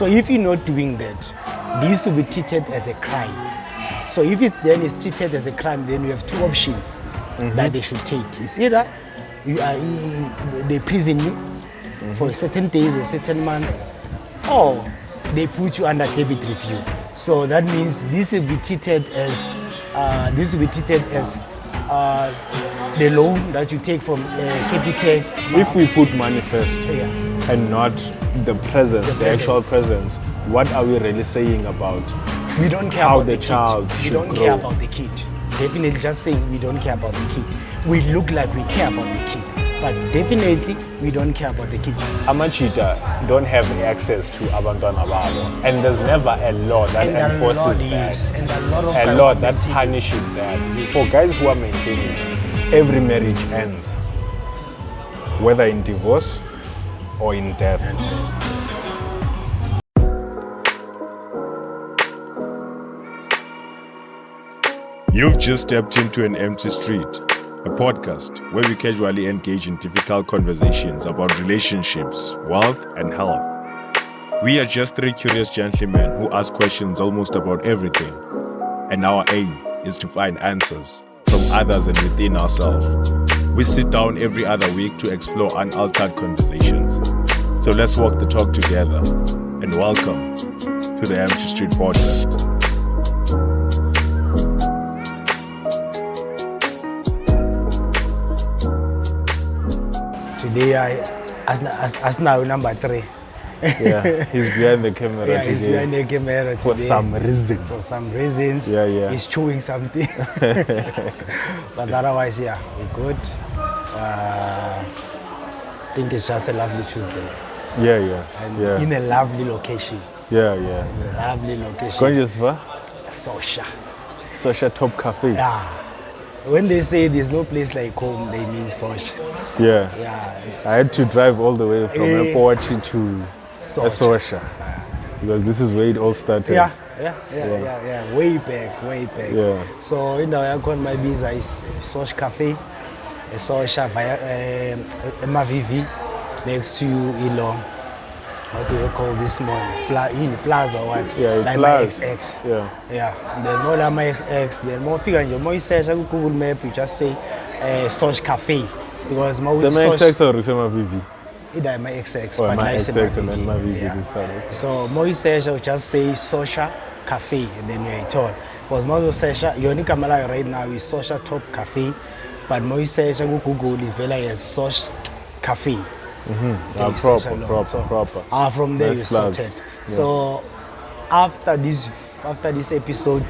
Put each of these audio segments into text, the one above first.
So if you're not doing that, this will be treated as a crime. So if it's treated as a crime, then you have two options that they should take. It's either they prison you for a certain days or certain months, or they put you under debit review. So that means this will be treated as the loan that you take from Capitec. If we put money first and not the presence, the actual presence, what are we really saying about we don't care how about the child kid. We should don't grow? care about the kid. Definitely just saying we don't care about the kid. We look like we care about the kid, but definitely we don't care about the kid. Amachita don't have access to abantwana babo, and there's never a law that enforces that. And a law that punishes that. For guys who are maintaining, every marriage ends, whether in divorce or in death. You've just stepped into An Empty Street, a podcast where we casually engage in difficult conversations about relationships, wealth, and health. We are just three curious gentlemen who ask questions almost about everything, and our aim is to find answers from others and within ourselves. We sit down every other week to explore unaltered conversations. So let's walk the talk together, and welcome to the Empty Street podcast. Today, as now number 3. Yeah, he's behind the camera today. He's behind the camera today. For some reason. For some reasons. He's chewing something. But otherwise, we're good. I think it's just a lovely Tuesday. And in a lovely location. In a lovely location. Gorgeous, va? Sosha Top Cafe. Yeah. When they say there's no place like home, they mean Sosha. I had to drive all the way from Airport to Sosha. Because this is where it all started. Way back. Yeah. So in the icon my visa is Sosha Cafe, Sosha via MVV next to Ilo. What do you call this mall? Plaza or what? Like my XX. Then more like my XX. Then more figure your more search on Google Map. You just say Sosha Cafe because my XX or MVV. Either my XX, but my XX and then my VV. So more search, I just say Sosha Cafe, and then we told. Because more search, your only camera right now is Sosha Top Cafe, but more search, I go Google it very as Sosha Cafe. Proper. From there you sorted. So after this episode,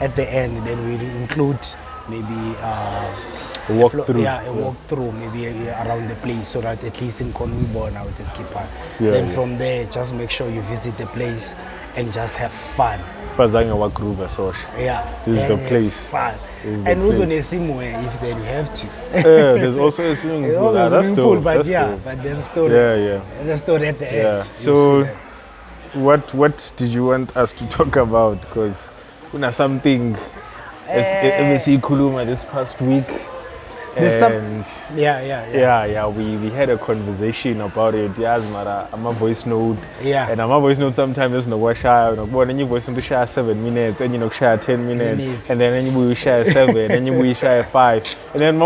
at the end, then we include maybe a walkthrough. A walkthrough maybe around the place, so that at least in Conwibo now it is keeper. Then from there, just make sure you visit the place and just have fun. This is the place. Fun. And also in a Simwe, if then you have to. There's also a swimming pool. There's also a swimming pool, but there's a story. And the story at the end. So, what did you want us to talk about? Because something MSC Kuluma this past week. And we had a conversation about it. I'm a voice note. And I'm a voice note sometimes there's no share. And you voice note share 7 minutes, and you share 10 minutes, and then you share 7, and you share 5. And then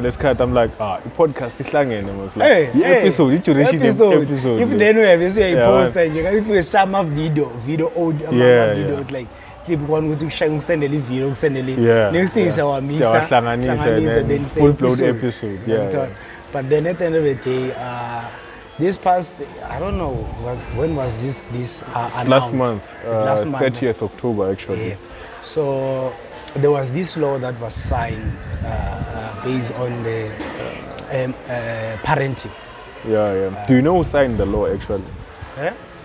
this cut, I'm like, the podcast is long, and I was like, episode. If they know you post and you can share my video it's like clip one to send a video, next thing is our misa and then full-blown episode. But then at the end of the day, this past, I don't know, when was this announced? Last month, 30th October actually. So there was this law that was signed based on the parenting. Do you know who signed the law actually?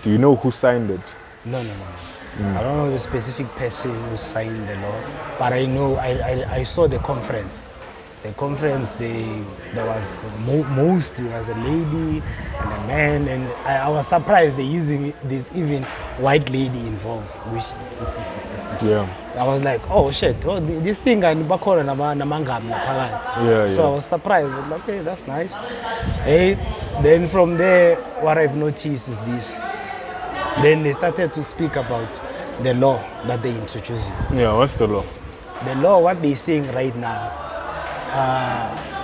Do you know who signed it? No. I don't know the specific person who signed the law, but I know I saw the conference. The conference, there was there was a lady and a man, and I was surprised there's even white lady involved. I was like, oh shit, this thing and bakora namangam. So I was surprised. Okay, that's nice. Then from there, what I've noticed is this. Then they started to speak about the law that they're introducing. Yeah, what's the law? The law, what they're saying right now,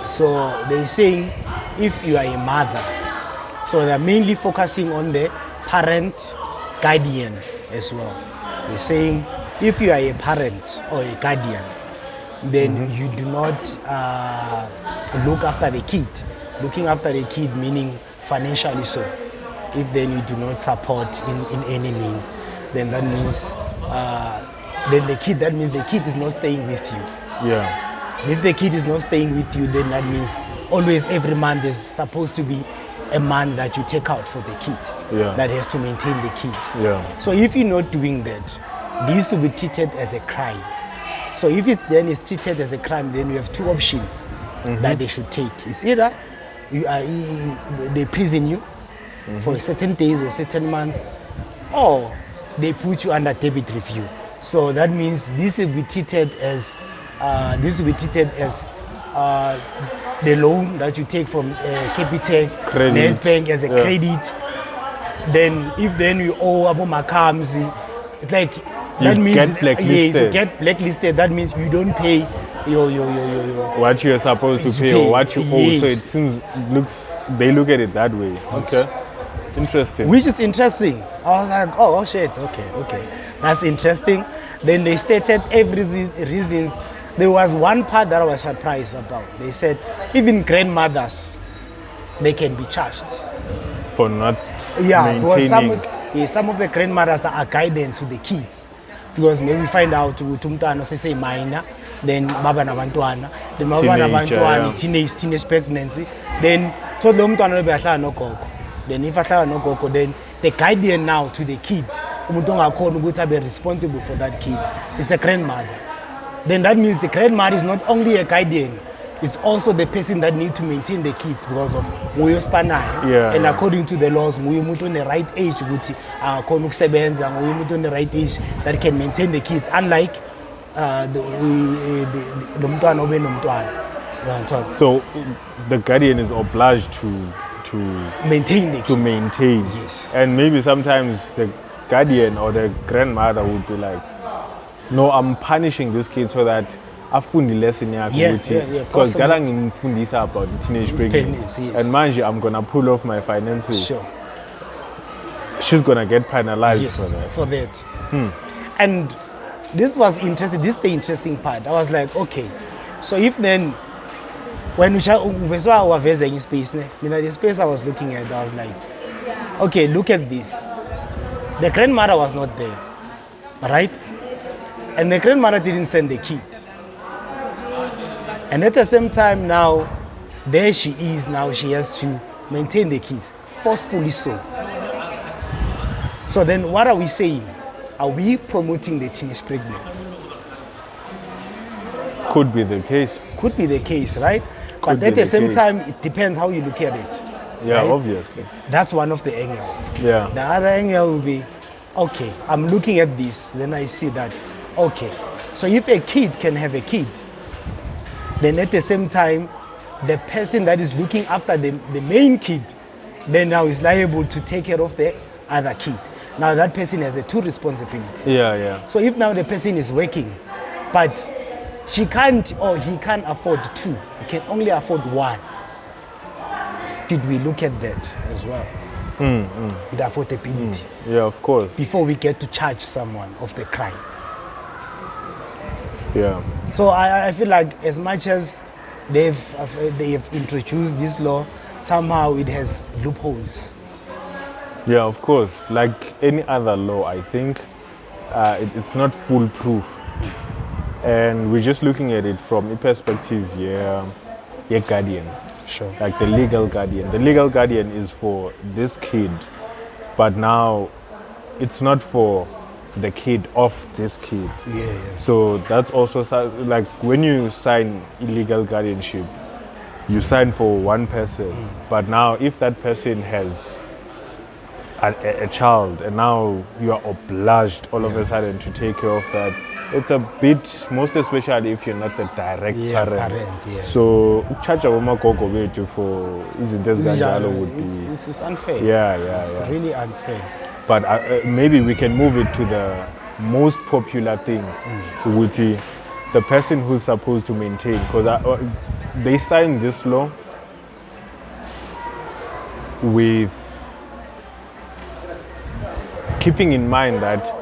so they're saying if you are a mother, so they're mainly focusing on the parent guardian as well. They're saying if you are a parent or a guardian, then you do not look after the kid. Looking after the kid meaning financially so. If then you do not support in any means, then that means that means the kid is not staying with you. Yeah. If the kid is not staying with you, then that means always every month there's supposed to be a man that you take out for the kid. Yeah. That has to maintain the kid. Yeah. So if you're not doing that, this will be treated as a crime. So if it's treated as a crime, then you have two options that they should take. It's either they prison you for certain days or certain months, or they put you under debit review. So that means this will be treated as the loan that you take from Capitec, Nedbank as a credit. Then if you owe Abu Makamzi, it's like that means get blacklisted. You get blacklisted. That means you don't pay your what you're supposed to pay or what you owe. So it seems they look at it that way. Yes. Okay. Interesting. Which is interesting. I was like, oh shit, okay. That's interesting. Then they stated every reasons. There was one part that I was surprised about. They said even grandmothers, they can be charged. For not maintaining. Because some of the grandmothers are guidance to the kids. Because maybe find out umntwana say minor, then baba nabantwana, then baba nabantwana, teenage pregnancy, then so lo mntwana behlala nogogo. Then if ahlala nogogo, then the guardian now to the kid, umuntu ongakhona ukuthi abe responsible for that kid, is the grandmother. Then that means the grandmother is not only a guardian, it's also the person that needs to maintain the kids because of nguye spanayo. And according to the laws, nguye umuntu on the right age ukuthi akhona ukusebenza, nguye umuntu on the right age that can maintain the kids, unlike lo mntwana obe nomntwana. So the guardian is obliged to maintain the kid. To maintain. Yes. And maybe sometimes the guardian or the grandmother would be like, no, I'm punishing this kid so that afundi lesson yakhe because kala ngimfundisa about the teenage pregnancy, and manje I'm gonna pull off my finances. Sure. She's gonna get penalized for that. And this was interesting. This is the interesting part. I was like, okay, so if then when uveswa waveza in space, the space I was looking at, I was like, okay, look at this. The grandmother was not there, right? And the grandmother didn't send the kid. And at the same time now, there she is now, she has to maintain the kids, forcefully so. So then what are we saying? Are we promoting the teenage pregnancy? Could be the case. Could be the case, right? But at the same time, it depends how you look at it. Yeah, right? Obviously. That's one of the angles. Yeah. The other angle will be, okay, I'm looking at this, then I see that, okay, so if a kid can have a kid, then at the same time, the person that is looking after the main kid, then now is liable to take care of the other kid. Now that person has two responsibilities. Yeah. So if now the person is working, but she can't or he can't afford two, he can only afford one. Did we look at that as well? The affordability. Yeah, of course. Before we get to charge someone of the crime. Yeah. So I feel like as much as they have introduced this law, somehow it has loopholes. Yeah, of course. Like any other law, I think it's not foolproof. And we're just looking at it from a perspective, guardian. Sure. Like the legal guardian. The legal guardian is for this kid, but now it's not for the kid of this kid. Yeah. So that's also like when you sign illegal guardianship, you sign for one person, but now if that person has a child and now you are obliged all of a sudden to take care of that, it's a bit, most especially if you're not the direct parent. So charge abomagogo bethu for izinto ezinjalo would be it's unfair. Yeah. It's really unfair. but maybe we can move it to the most popular thing, which is the person who's supposed to maintain, because they signed this law with keeping in mind that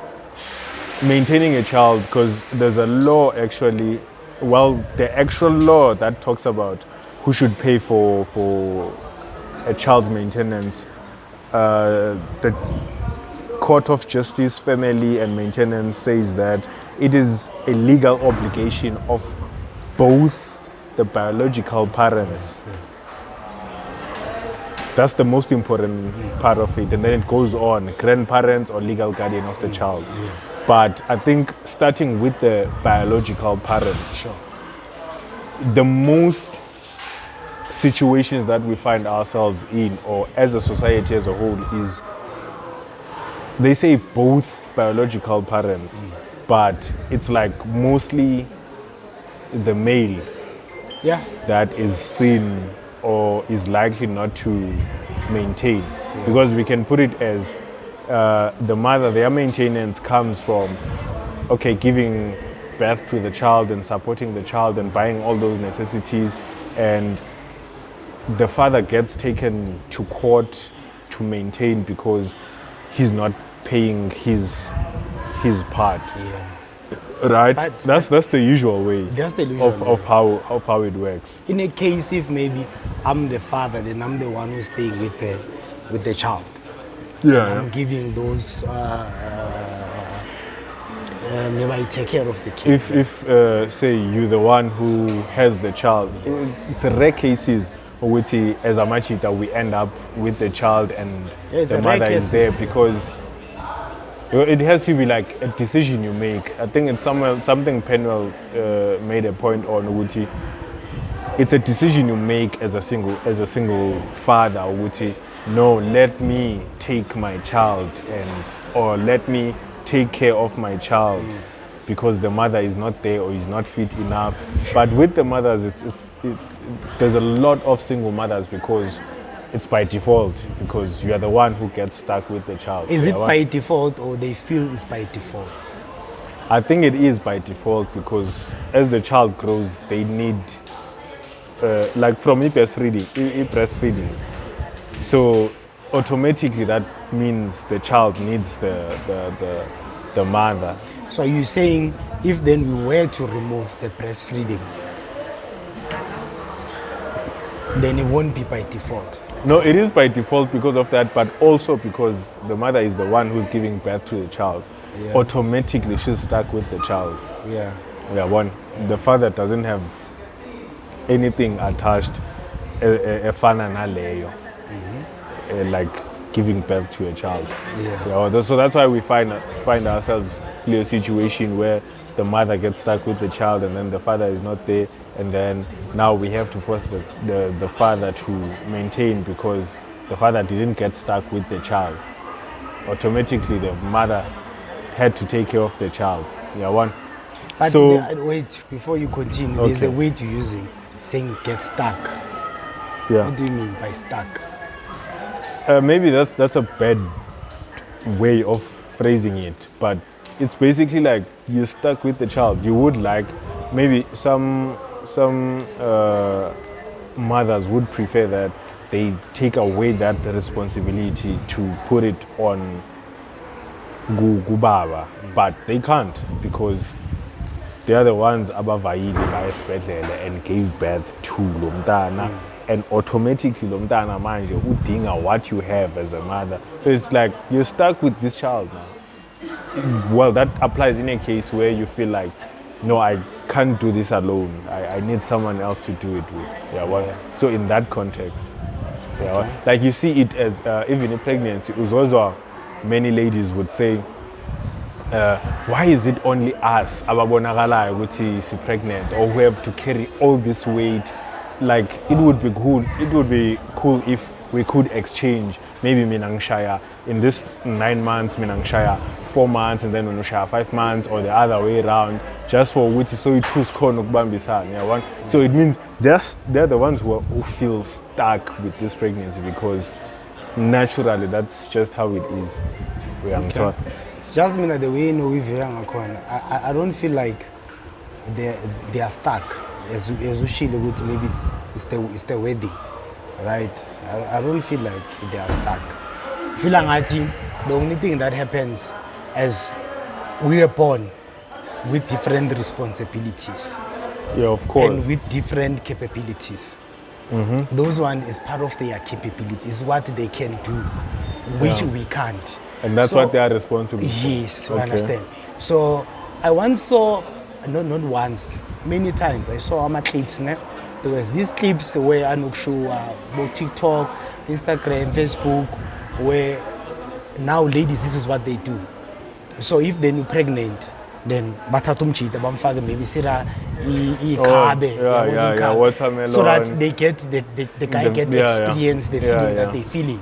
maintaining a child, because there's a law actually, the actual law that talks about who should pay for a child's maintenance, the Court of Justice, Family and Maintenance says that it is a legal obligation of both the biological parents. That's the most important part of it, and then it goes on, grandparents or legal guardian of the child. But I think starting with the biological parents, the most situations that we find ourselves in, or as a society as a whole, is they say both biological parents, but it's like mostly the male that is seen or is likely not to maintain. Because we can put it as the mother, their maintenance comes from, giving birth to the child and supporting the child and buying all those necessities, and the father gets taken to court to maintain because he's not paying his part. Right? That's the usual way. That's the usual way of how it works. In a case, if maybe I'm the father, then I'm the one who's staying with the child. I'm giving those. Maybe I take care of the kid. If say you're the one who has the child, it's rare cases which as a machita we end up with the child and the mother is there, because it has to be like a decision you make. I think it's something Penwell made a point on, which it's a decision you make as a single father, which no, let me take my child or let me take care of my child because the mother is not there or is not fit enough. But with the mothers, there's a lot of single mothers because it's by default, because you are the one who gets stuck with the child. Is it by default or they feel it's by default? I think it is by default, because as the child grows, they need, like from breastfeeding. So automatically that means the child needs the mother. So are you saying if then we were to remove the breastfeeding, then it won't be by default? No, it is by default because of that, but also because the mother is the one who's giving birth to the child. Automatically she's stuck with the child. The father doesn't have anything attached, like giving birth to a child. So that's why we find ourselves in a situation where the mother gets stuck with the child and then the father is not there, and then now we have to force the father to maintain because the father didn't get stuck with the child. Automatically the mother had to take care of the child. But wait, before you continue, there's a way to using saying get stuck. What do you mean by stuck? Maybe that's a bad way of phrasing it, but it's basically like you're stuck with the child. You would like, maybe some mothers would prefer that they take away that responsibility to put it on Gubaba, but they can't because they are the ones abavayile bayesibhedlela and gave birth to lo mntana, and automatically lo mntana manje udinga what you have as a mother. So it's like you're stuck with this child now. Well, that applies in a case where you feel like, no, I can't do this alone. I need someone else to do it with. So in that context, like you see it as even in pregnancy, also many ladies would say, why is it only us ababonakalayo ukuthi is pregnant or who have to carry all this weight? Like it would be cool if we could exchange. Maybe mina ngishaya in this 9 months, mina ngishaya 4 months, and then unoshaya 5 months, or the other way around, just for which so it was ukubambisana. So it means they're the ones who feel stuck with this pregnancy because naturally that's just how it is. Okay. Just mean that the way we I don't feel like they are stuck. As maybe it's the wedding, right? I don't feel like they are stuck. Feel like the only thing that happens as we are born with different responsibilities. Yeah, of course. And with different capabilities. Those one is part of their capabilities, what they can do, which we can't. And that's what they are responsible for. Yes, you understand. So I once saw, not once, many times, I saw my clips. There was these clips where I show TikTok, Instagram, Facebook, where now ladies, this is what they do. So if they're pregnant, then batatumchita bamfake maybe sira ikhabe watermelon, so that they get the guy get the experience the feeling that they feeling.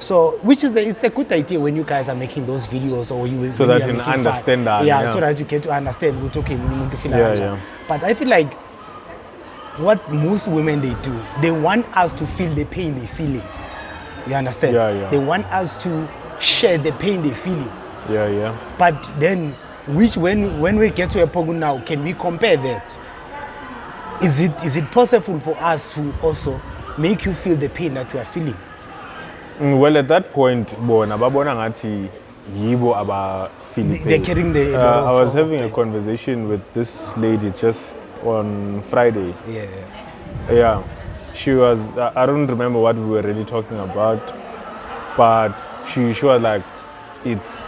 So which is it's a good idea when you guys are making those videos or you so that you understand that so that you get to understand we're talking but I feel like what most women they do, they want us to feel the pain they're feeling. You understand? They want us to share the pain they're feeling. But then which when we get to a point now, can we compare that? Is it possible for us to also make you feel the pain that you are feeling? Well, at that point, they're carrying the I was having a conversation with this lady just on Friday. She was, I don't remember what we were really talking about, but she was like, it's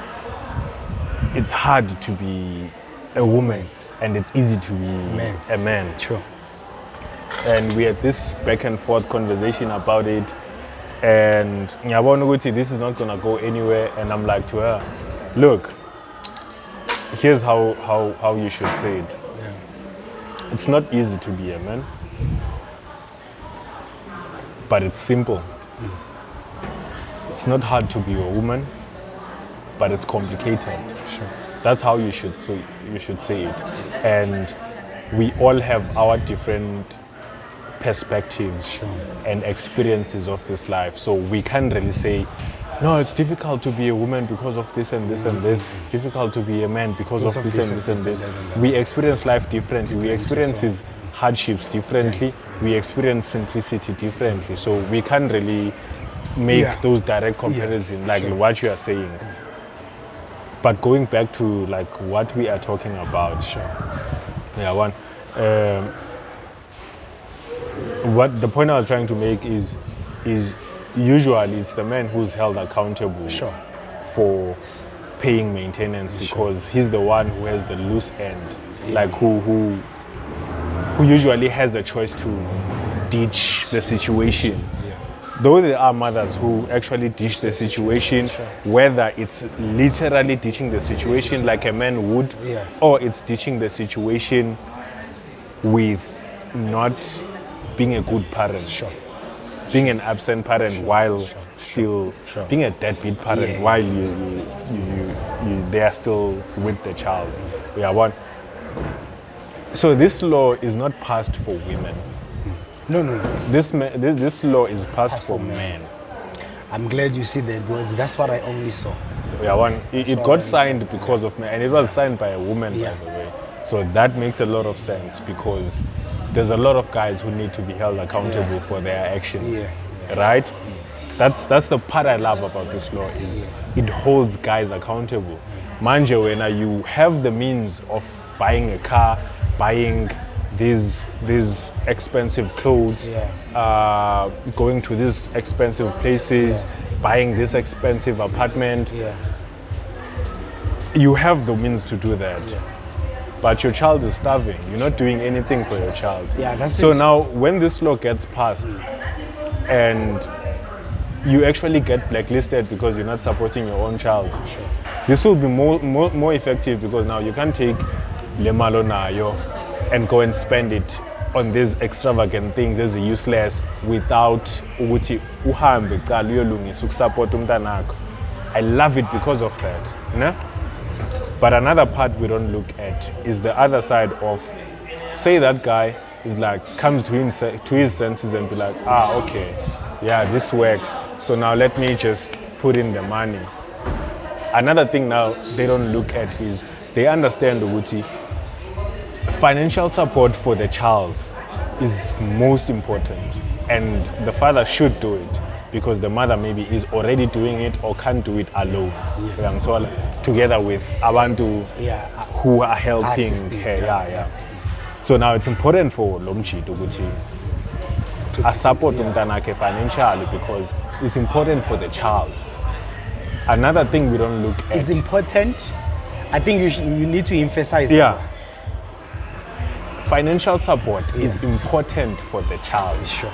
hard to be a woman and it's easy to be a man. Sure. And we had this back and forth conversation about it, and this is not gonna go anywhere. And I'm like to her, look, here's how you should say it. It's not easy to be a man, but it's simple. It's not hard to be a woman, but it's complicated. Sure. That's how you should say it. And we all have our different perspectives and experiences of this life. So we can't really say, no, it's difficult to be a woman because of this and this and this. It's difficult to be a man because of this and this and this. We experience life differently. We experience his hardships differently. We experience simplicity differently. So we can't really make those direct comparisons like what you are saying. But going back to like what we are talking about, what the point I was trying to make is usually it's the man who's held accountable for paying maintenance because he's the one who has the loose end, like who usually has the choice to ditch the situation. Though there are mothers who actually ditch the situation, whether it's literally ditching the situation like a man would, or it's ditching the situation with not being a good parent, being an absent parent while still being a deadbeat parent while they are still with the child. So this law is not passed for women. No. This law is passed for men. I'm glad you see that because that's what I only saw. It got signed because of men, and it was signed by a woman, by the way. So that makes a lot of sense because there's a lot of guys who need to be held accountable for their actions, right? That's the part I love about this law is it holds guys accountable. Manje, when you have the means of buying a car, buying these expensive clothes, going to these expensive places, buying this expensive apartment. You have the means to do that. But your child is starving. You're not doing anything for your child. So now when this law gets passed and you actually get blacklisted because you're not supporting your own child, this will be more effective because now you can't take le malo nayo and go and spend it on these extravagant things as useless without ukuthi uhambe qala uyolungisa ukusupport umntanakho. I love it because of that, ne? But another part we don't look at is the other side of, say that guy is like comes to his senses and be like, okay, this works. So now let me just put in the money. another thing now they don't look at is they understand ukuthi financial support for the child is most important, and the father should do it because the mother maybe is already doing it or can't do it alone. Together with abantu who are helping her. So now it's important for Lomchi to support umntanakhe financially because it's important for the child. Another thing we don't look at. It's important. I think you need to emphasize that. Financial support is important for the child. Sure.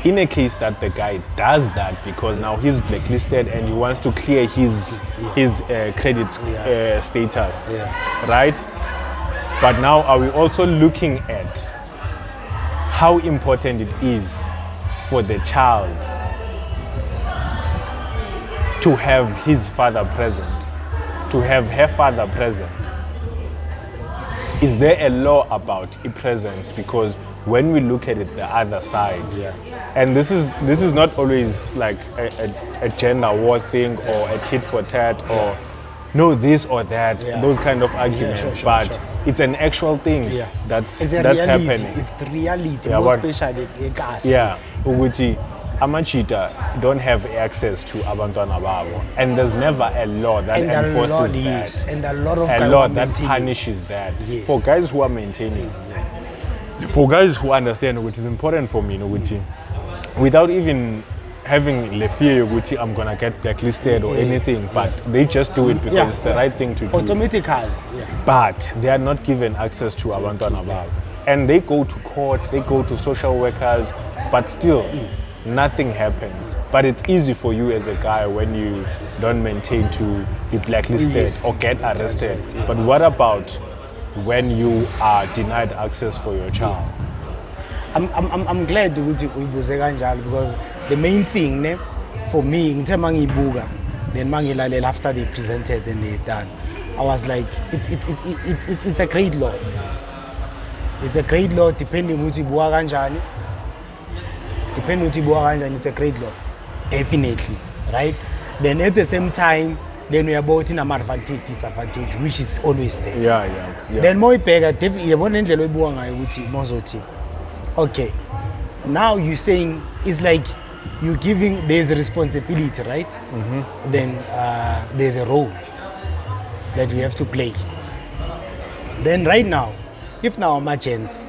In a case that the guy does that because now he's blacklisted and he wants to clear his credit status, right? But now are we also looking at how important it is for the child to have his father present, to have her father present? Is there a law about presence? Because when we look at it the other side, and this is not always like a gender war thing or a tit for tat or no this or that, those kind of arguments, but it's an actual thing that's happening. It's the reality, more especially egas. Ukuthi amachita don't have access to abantwana babo, and there's never a law that enforces that. And a lot of a law that punishes that. For guys who are maintaining, for guys who understand what is important for me, without even having the fear ukuthi I'm gonna get blacklisted or anything, but they just do it because it's the right thing to do. Automatically. But they are not given access to abantwana babo, and they go to court, they go to social workers, but still. Nothing happens. But it's easy for you as a guy when you don't maintain to be blacklisted or get arrested. But what about when you are denied access for your child? I'm glad uyibuze kanjalo because the main thing for me ngithe mangiyibuka then mangilalela after they presented and they done, I was like it's a great law. It's a great law depending ukuthi ibuka kanjani. It's a great law, definitely, right? Then at the same time, then we are both in an advantage, disadvantage, which is always there. Then more bigger, okay. Now you're saying it's like you're giving there's a responsibility, right? Then there's a role that we have to play. Then right now, if now I'm agents,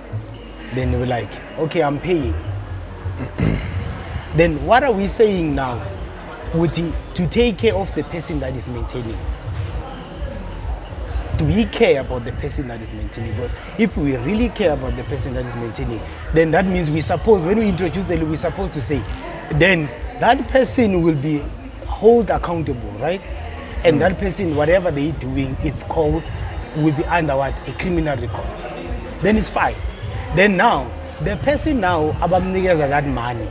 then we're like, okay, I'm paying. Then what are we saying now? To take care of the person that is maintaining. Do we care about the person that is maintaining? Because if we really care about the person that is maintaining, then that means we suppose, when we introduce the law, we're supposed to say, then that person will be held accountable, right? And that person, whatever they're doing, it's called, will be under what? A criminal record. Then it's fine. Then now, the person now abamnikeza that money,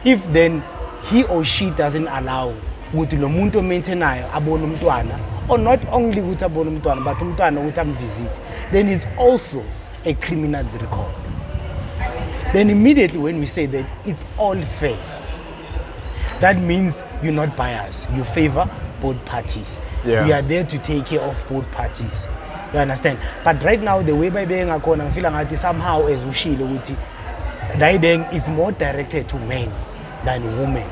if then he or she doesn't allow ukuthi lo muntu maintainayo abone umntwana, or not only ukuthi abone umntwana but umntwana ukuthi amvisit, then it's also a criminal record. Then immediately when we say that it's all fair, that means you're not biased, you favor both parties. We are there to take care of both parties. You understand? But right now, the way by being a corner, I feel like somehow as Ushilo, it's more directed to men than women.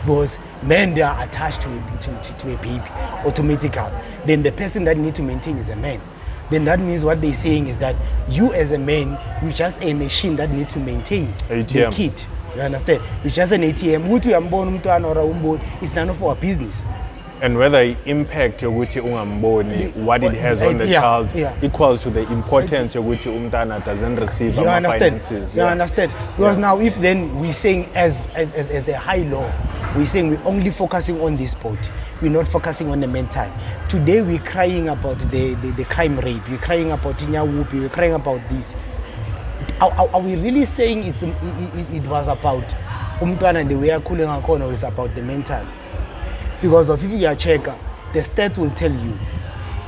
Because men, they are attached to a baby automatically. Then the person that need to maintain is a man. Then that means what they're saying is that you as a man, you're just a machine that need to maintain the kid. You understand? You're just an ATM. It's none of our business. And whether it impact what it has on the child equals to the importance of which umntana doesn't receive finances. You understand? Because now if then we're saying as the high law, we're saying we're only focusing on this sport. We're not focusing on the mental. Today we're crying about the crime rate. We're crying about Inyawupi. We're crying about this. Are we really saying it was about umntwana and the way I'm calling or it's about the mental? Because if you are checker, the stat will tell you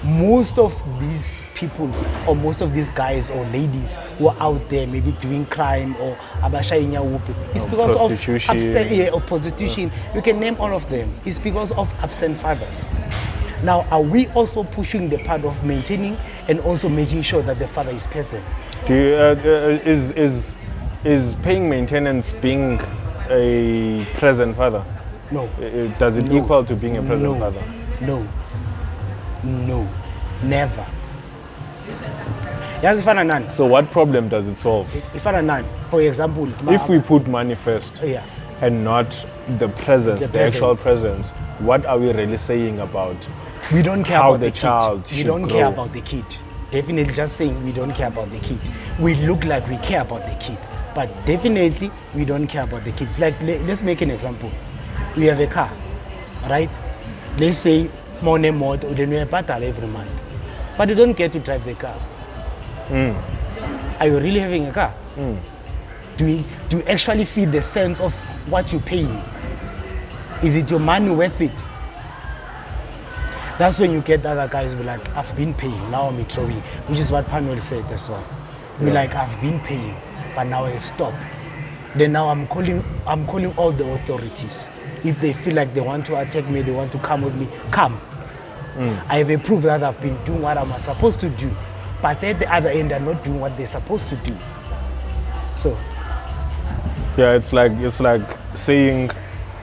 most of these people or most of these guys or ladies who are out there maybe doing crime or abashainya whoop, it's because of prostitution. or prostitution. You can name all of them. It's because of absent fathers. Now, are we also pushing the part of maintaining and also making sure that the father is present? Do you, is paying maintenance being a present father? No. Does it equal to being a present father? No. No. Never. Yes, none. So what problem does it solve? If none, for example, if we put money first and not the presence, the actual presence, what are we really saying about we don't care how about the child kid. We don't care about the kid. Definitely just saying we don't care about the kid. We look like we care about the kid, but definitely we don't care about the kids. Like, let's make an example. We have a car, right? Let's say money more, then we pay every month, but you don't get to drive the car. Are you really having a car? Do you actually feel the sense of what you're paying? Is it your money worth it? That's when you get other guys who be like, I've been paying, now I'm throwing, which is what Panuel said as well. Be like, I've been paying, but now I've stopped. Then now I'm calling all the authorities. If they feel like they want to attack me, they want to come with me, come. I have a proof that I've been doing what I'm supposed to do. But at the other end, they're not doing what they're supposed to do. So. Yeah, it's like saying,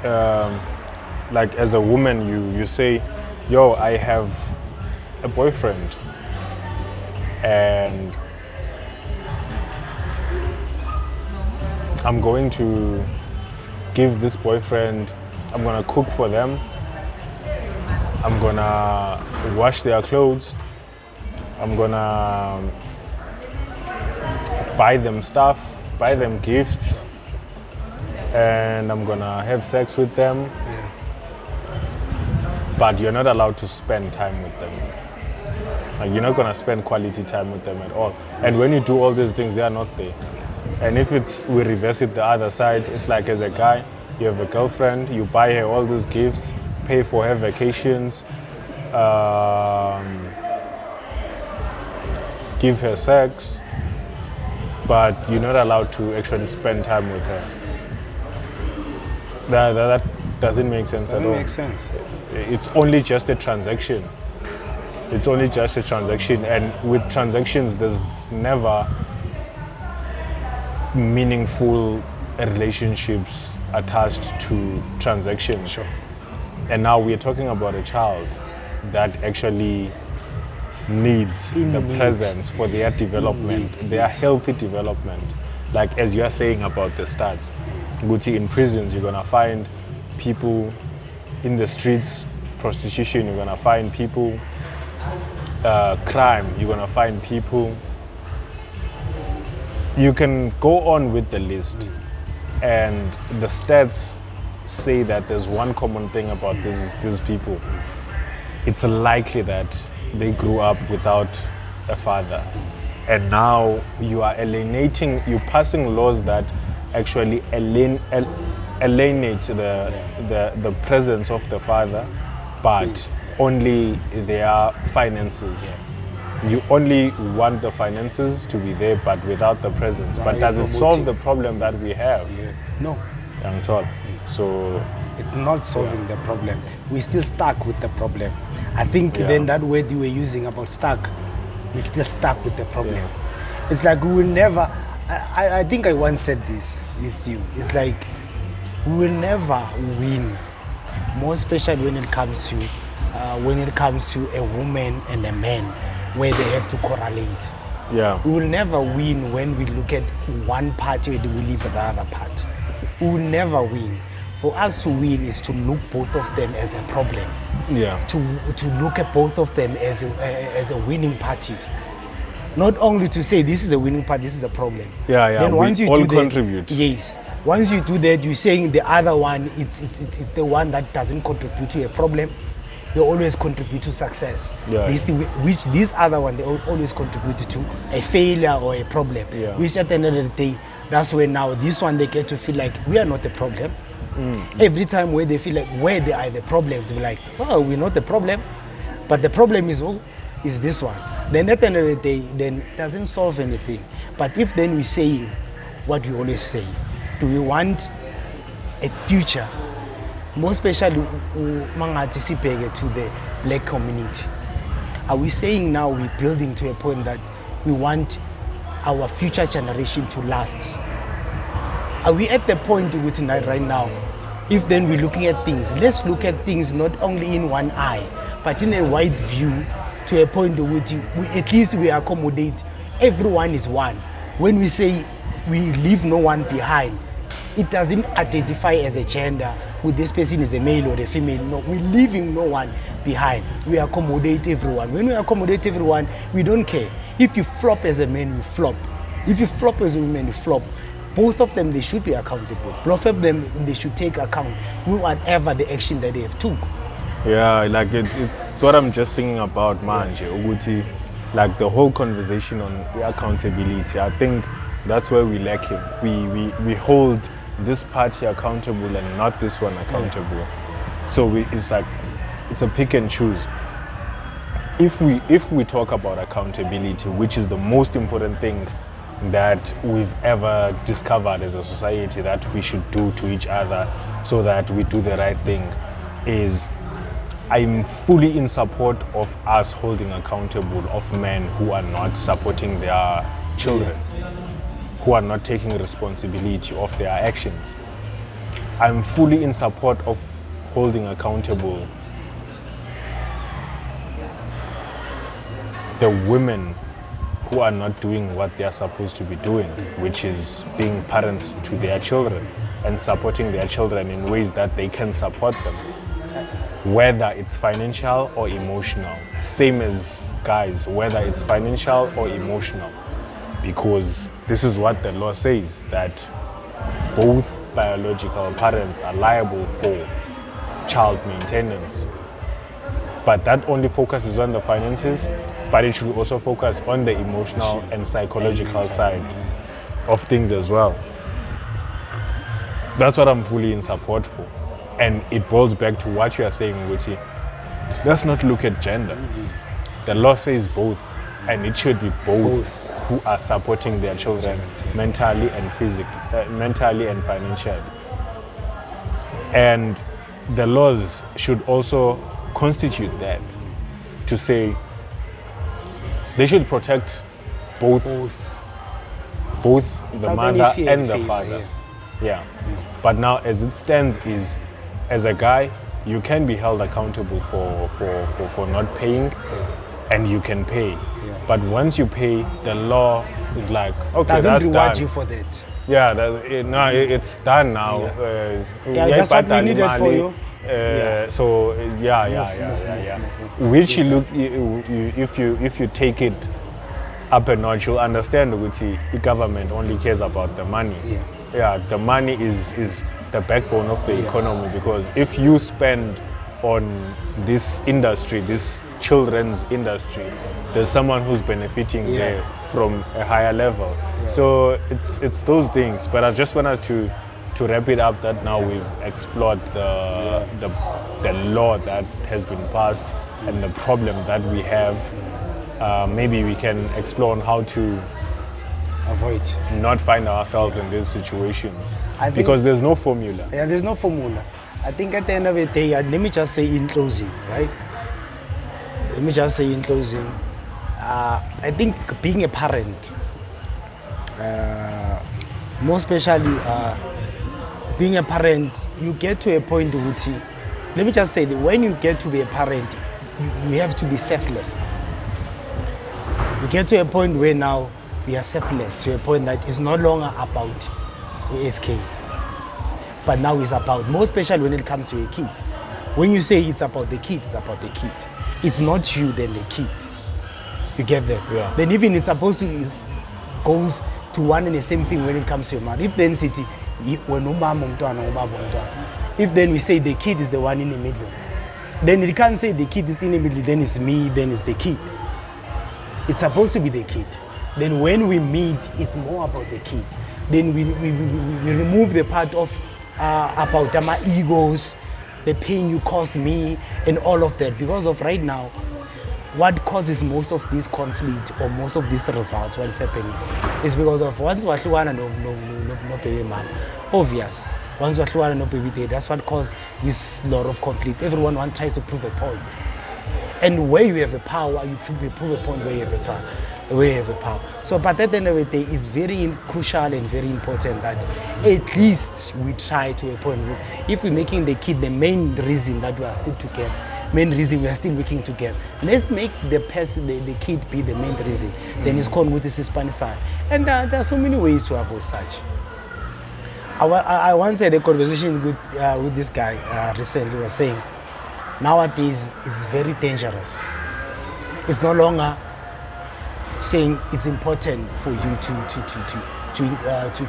like as a woman, you say, yo, I have a boyfriend and I'm going to give this boyfriend, I'm gonna cook for them, I'm gonna wash their clothes, I'm gonna buy them stuff, buy them gifts, and I'm gonna have sex with them. But you're not allowed to spend time with them. Like, you're not gonna spend quality time with them at all. And when you do all these things, they are not there. And if we reverse it the other side, it's like as a guy, you have a girlfriend, you buy her all these gifts, pay for her vacations, give her sex, but you're not allowed to actually spend time with her. That doesn't make sense at all. Doesn't make sense. It's only just a transaction. It's only just a transaction, and with transactions, there's never meaningful relationships attached to transactions. Sure. And now we're talking about a child that actually needs the presence for their development, their healthy development. Like as you are saying about the stats, Guti, in prisons, you're gonna find people in the streets, prostitution, you're gonna find people, crime, you're gonna find people. You can go on with the list, and the stats say that there's one common thing about these people. It's likely that they grew up without a father, and now you are you're passing laws that actually alienate the presence of the father, but only their finances. You only want the finances to be there, but without the presence. But does it solve the problem that we have? No. Young Tol. So it's not solving the problem. We're still stuck with the problem. I think then that word you were using about stuck, we're still stuck with the problem. Yeah. It's like we will never, I think I once said this with you. It's like we will never win, more especially when it comes to a woman and a man, where they have to correlate. Yeah. We will never win when we look at one party and we leave the other part. We will never win. For us to win is to look both of them as a problem. Yeah. To look at both of them as a winning parties. Not only to say this is a winning part, this is a problem. Yeah, yeah. Then once we you all do that, contribute. yes. Once you do that, you're saying the other one, it's the one that doesn't contribute to a problem. They always contribute to success. Yeah, Which this other one, they always contribute to a failure or a problem. Yeah. Which at the end of the day, that's when now this one they get to feel like we are not the problem. Every time where they feel like where they are the problems, they're like, oh, we're not the problem. But the problem is is this one. Then at the end of the day, then it doesn't solve anything. But if then we're saying what we always say, do we want a future, more especially to the black community? Are we saying now we're building to a point that we want our future generation to last? Are we at the point with tonight right now? If then we're looking at things, let's look at things not only in one eye, but in a wide view, to a point which at least we accommodate everyone is one. When we say we leave no one behind, it doesn't identify as a gender, with this person is a male or a female. No, we're leaving no one behind. We accommodate everyone. When we accommodate everyone, we don't care. If you flop as a man, you flop. If you flop as a woman, you flop. Both of them, they should be accountable. Both of them, they should take account with whatever the action that they have took. Yeah, like it's what I'm just thinking about, manje, Uguti, like the whole conversation on accountability. I think that's where we lack it. We hold this party accountable and not this one accountable. Yeah. So it's like, it's a pick and choose. If we talk about accountability, which is the most important thing that we've ever discovered as a society that we should do to each other so that we do the right thing, is I'm fully in support of us holding accountable of men who are not supporting their children, who are not taking responsibility of their actions. I'm fully in support of holding accountable the women who are not doing what they are supposed to be doing, which is being parents to their children and supporting their children in ways that they can support them, whether it's financial or emotional. Same as guys, whether it's financial or emotional, because this is what the law says, that both biological parents are liable for child maintenance. But that only focuses on the finances, but it should also focus on the emotional and psychological side of things as well. That's what I'm fully in support for. And it boils back to what you are saying, Wuti. Let's not look at gender. The law says both, and it should be both who are supporting their children mentally and mentally and financially. And the laws should also constitute that, to say they should protect both the mother and the father. Yeah. But now as it stands is, as a guy, you can be held accountable for not paying, and you can pay. But once you pay, the law is like, okay, that's done. Doesn't reward you for that. Yeah, it's done now. That's what we needed for you. So which you look, if you take it up a notch, you'll understand that the government only cares about the money. The money is the backbone of the economy, because if you spend on this industry, this children's industry, there's someone who's benefiting there from a higher level. So it's those things. But I just want us to wrap it up, that now we've explored the law that has been passed and the problem that we have. Maybe we can explore on how to avoid, not find ourselves in these situations, because there's no formula. Yeah, there's no formula. I think at the end of the day, let me just say in closing, right? Let me just say in closing, I think being a parent, more especially being a parent, you get to a point which, let me just say that when you get to be a parent, you have to be selfless. You get to a point where now we are selfless, to a point that it's no longer about SK, but now it's about, more especially when it comes to a kid. When you say it's about the kid, it's about the kid. It's not you, then the kid. You get that? Yeah. Then even it's supposed to, it goes to one and the same thing when it comes to a man. If then city, if then we say the kid is the one in the middle, then you can't say the kid is in the middle, then it's me, then it's the kid. It's supposed to be the kid. Then when we meet, it's more about the kid. Then we remove the part of about my egos, the pain you caused me, and all of that. Because of right now, what causes most of this conflict or most of these results, what is happening, is because of once wahlukana no baby mama. Obvious. Once wahlukana no baby daddy, that's what caused this lot of conflict. Everyone tries to prove a point. And where you have a power, you prove a point where you have a power. Where you have a power. So, but at the end of the day, it's very crucial and very important that at least we try to a point. If we're making the kid the main reason that we are still together, main reason we are still working together, let's make the person, the kid be the main reason. Then it's called with the Spanish side. And there are so many ways to avoid such. I once had a conversation with this guy recently. Was saying nowadays it's very dangerous. It's no longer saying it's important for you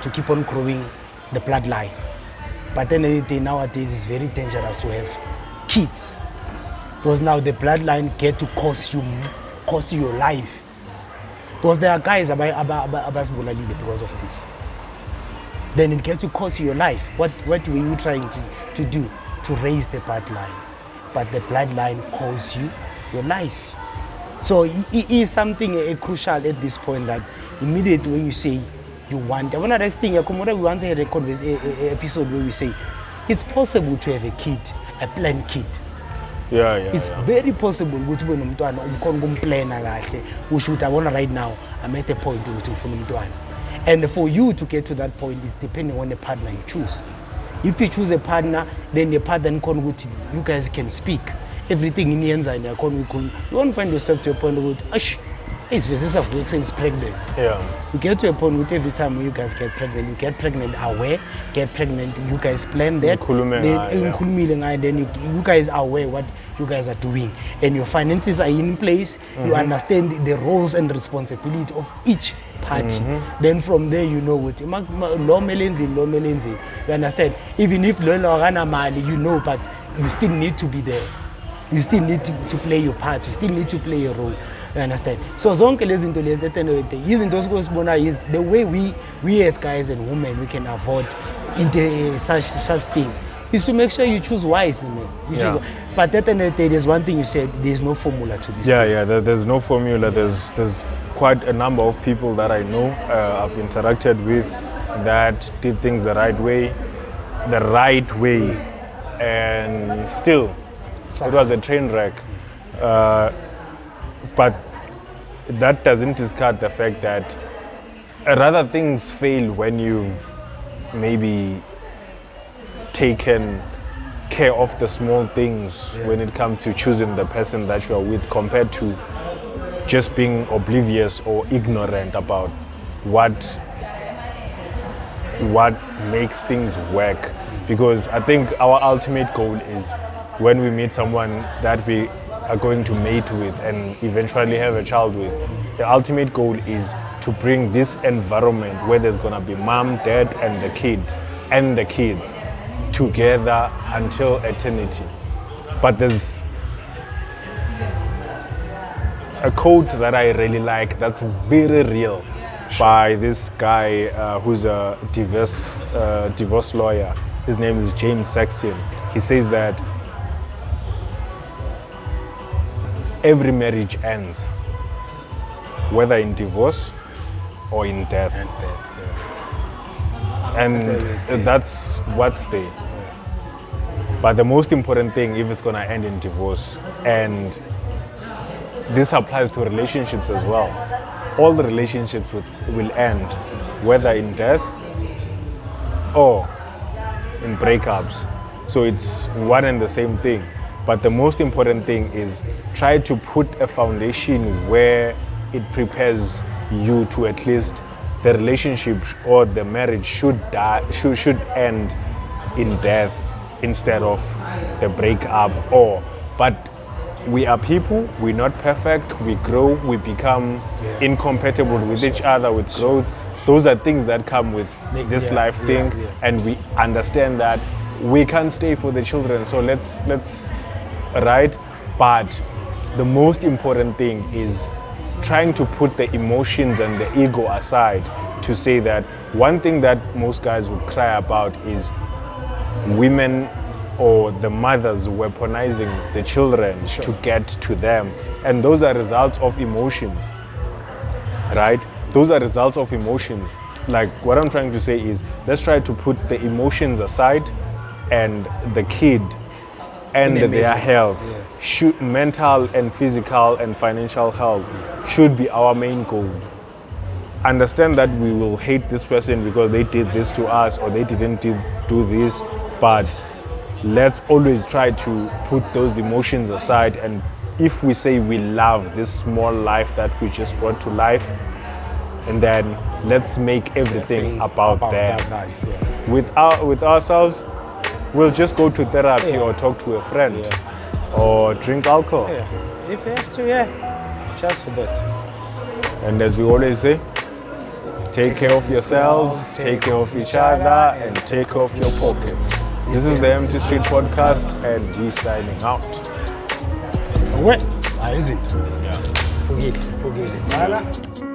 to keep on growing the bloodline, but then nowadays it's very dangerous to have kids because now the bloodline get to cost you your life. Because there are guys because of this. Then it gets to cost you your life. What were you trying to do to raise the bloodline? But the bloodline costs you your life. So it is something crucial at this point that immediately when you say you want, one of those things, we once had a episode where we say it's possible to have a kid, a planned kid. It's very possible to plan right now. I'm at a point to and for you to get to that point is depending on the partner you choose. If you choose a partner, then the partner you guys can speak. Everything in the end, you won't find yourself to a point where it's versus of works and is pregnant. You get to a point with every time you guys get pregnant aware, get pregnant, you guys plan that. Then you guys are aware what you guys are doing. And your finances are in place. You understand the roles and responsibility of each party. Then from there you know what law melenzi. You understand? Even if you know, but you still need to be there. You still need to play your part. You still need to play your role. You understand? So zonke lezi zinto lezi at the end of the day, izinto esibona is the way we as guys and women we can avoid into such thing is to make sure you choose wisely, man. Choose, but at the end of the day, there's one thing you said, there's no formula to this. There's no formula. There's quite a number of people that I know I've interacted with that did things the right way, and still it was a train wreck. But that doesn't discard the fact that rather things fail when you've maybe taken care of the small things when it comes to choosing the person that you are with, compared to just being oblivious or ignorant about what makes things work. Because I think our ultimate goal is when we meet someone that we are going to mate with and eventually have a child with, the ultimate goal is to bring this environment where there's going to be mom, dad, and the kid and the kids together until eternity. But there's a quote that I really like that's very real by this guy who's a divorce lawyer. His name is James Saxton. He says that every marriage ends, whether in divorce or in death. And that's what's there. But the most important thing, if it's going to end in divorce, and this applies to relationships as well, all the relationships will end, whether in death or in breakups. So it's one and the same thing. But the most important thing is try to put a foundation where it prepares you to at least the relationship or the marriage should end in death instead of the breakup. But we are people, we're not perfect, we grow, we become incompatible with each other, with growth. Those are things that come with this life thing, and we understand that we can't stay for the children, so let's right? But the most important thing is trying to put the emotions and the ego aside to say that one thing that most guys would cry about is women or the mothers weaponizing the children to get to them. And those are results of emotions, right? Those are results of emotions. Like, what I'm trying to say is, let's try to put the emotions aside, and the kid and their health, mental and physical and financial health should be our main goal. Understand that we will hate this person because they did this to us or they didn't do this, but let's always try to put those emotions aside. And if we say we love this small life that we just brought to life, and then let's make everything about them. That life, With ourselves, we'll just go to therapy or talk to a friend or drink alcohol. If you have to, just for that. And as we always say, take care of yourselves, take care of each other, and take care of your pockets. This is the Empty Street Podcast, and we're signing out. What? Is it? Forget it.